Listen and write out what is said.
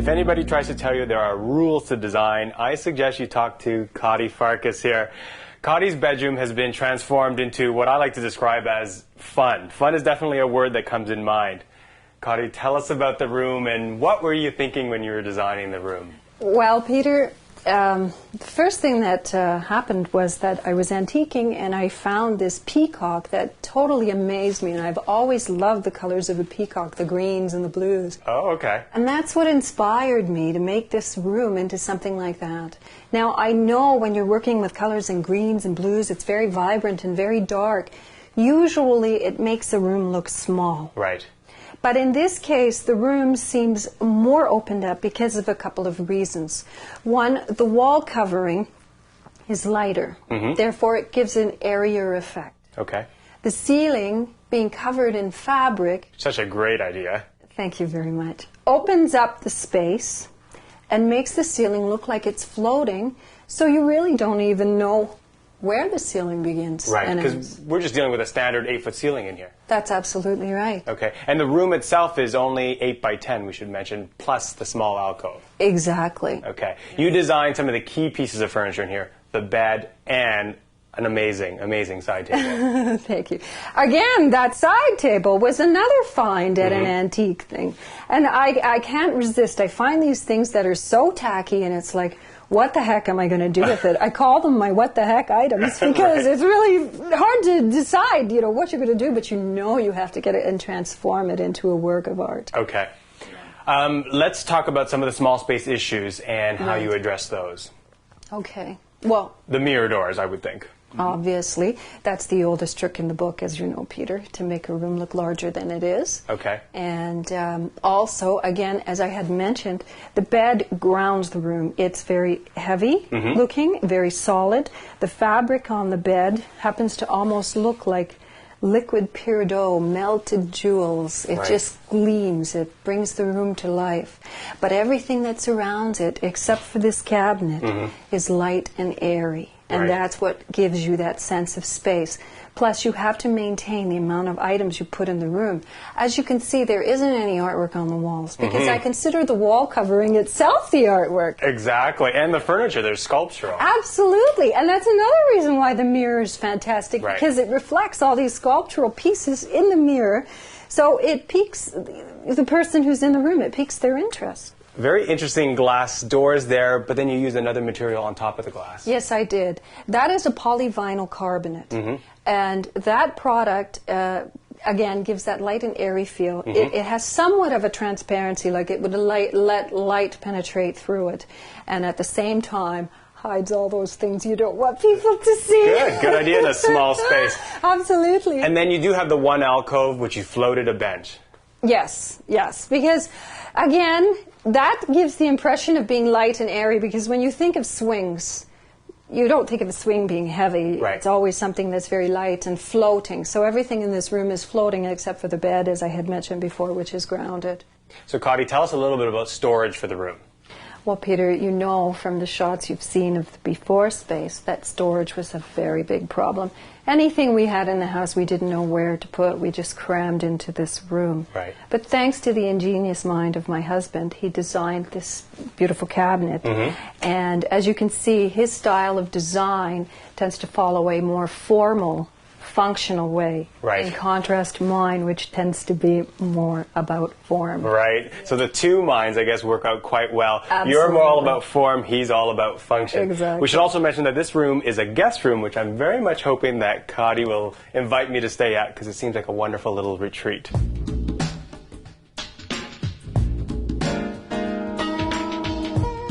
If anybody tries to tell you there are rules to design, I suggest you talk to Cody Farkas here. Cody's bedroom has been transformed into what I like to describe as fun. Fun is definitely a word that comes in mind. Cody, tell us about the room and what were you thinking when you were designing the room? Well, Peter, the first thing that happened was that I was antiquing and I found this peacock that totally amazed me, and I've always loved the colors of a peacock, the greens and the blues. Oh, okay. And that's what inspired me to make this room into something like that. Now, I know when you're working with colors and greens and blues, it's very vibrant and very dark. Usually it makes the room look small. Right. But in this case, the room seems more opened up because of a couple of reasons. One, the wall covering is lighter. Therefore, it gives an airier effect. Okay. The ceiling, being covered in fabric... Such a great idea. Thank you very much. Opens up the space and makes the ceiling look like it's floating, so you really don't even know where the ceiling begins. Right, because we're just dealing with a standard 8-foot ceiling in here. That's absolutely right. Okay, and the room itself is only 8 by 10, we should mention, plus the small alcove. Exactly. Okay, you designed some of the key pieces of furniture in here, the bed and an amazing, amazing side table. Thank you. Again, that side table was another find at an antique thing. And I can't resist. I find these things that are so tacky, and it's like, what the heck am I going to do with it? I call them my what the heck items because it's really hard to decide, you know, what you're going to do, but you know you have to get it and transform it into a work of art. Okay. Let's talk about some of the small space issues and how you address those. Okay. Well, the mirror doors, I would think. Obviously. That's the oldest trick in the book, as you know, Peter, to make a room look larger than it is. Okay. And also, again, as I had mentioned, the bed grounds the room. It's very heavy looking, very solid. The fabric on the bed happens to almost look like liquid peridot, melted jewels. It just gleams. It brings the room to life. But everything that surrounds it, except for this cabinet, is light and airy. And that's what gives you that sense of space. Plus, you have to maintain the amount of items you put in the room. As you can see, there isn't any artwork on the walls because I consider the wall covering itself the artwork. Exactly. And the furniture, there's sculptural. Absolutely. And that's another reason why the mirror is fantastic, because it reflects all these sculptural pieces in the mirror. So it piques the person who's in the room. It piques their interest. Very interesting glass doors there, but then you use another material on top of the glass. Yes, I did. That is a polyvinyl carbonate. And that product, again, gives that light and airy feel. It has somewhat of a transparency, like it would let light penetrate through it. And at the same time, hides all those things you don't want people to see. Good idea in a small space. Absolutely. And then you do have the one alcove, which you floated a bench. Yes, yes, because again, that gives the impression of being light and airy, because when you think of swings, you don't think of a swing being heavy. It's always something that's very light and floating. So everything in this room is floating except for the bed, as I had mentioned before, which is grounded. So, Cody, tell us a little bit about storage for the room. Well, Peter, you know from the shots you've seen of the before space that storage was a very big problem. Anything we had in the house we didn't know where to put. We just crammed into this room. But thanks to the ingenious mind of my husband, he designed this beautiful cabinet. And as you can see, his style of design tends to follow a more formal, functional way, in contrast to mine, which tends to be more about form. So the two minds, I guess, work out quite well. Absolutely. You're more all about form, he's all about function. Exactly. We should also mention that this room is a guest room, which I'm very much hoping that Cody will invite me to stay at, because it seems like a wonderful little retreat.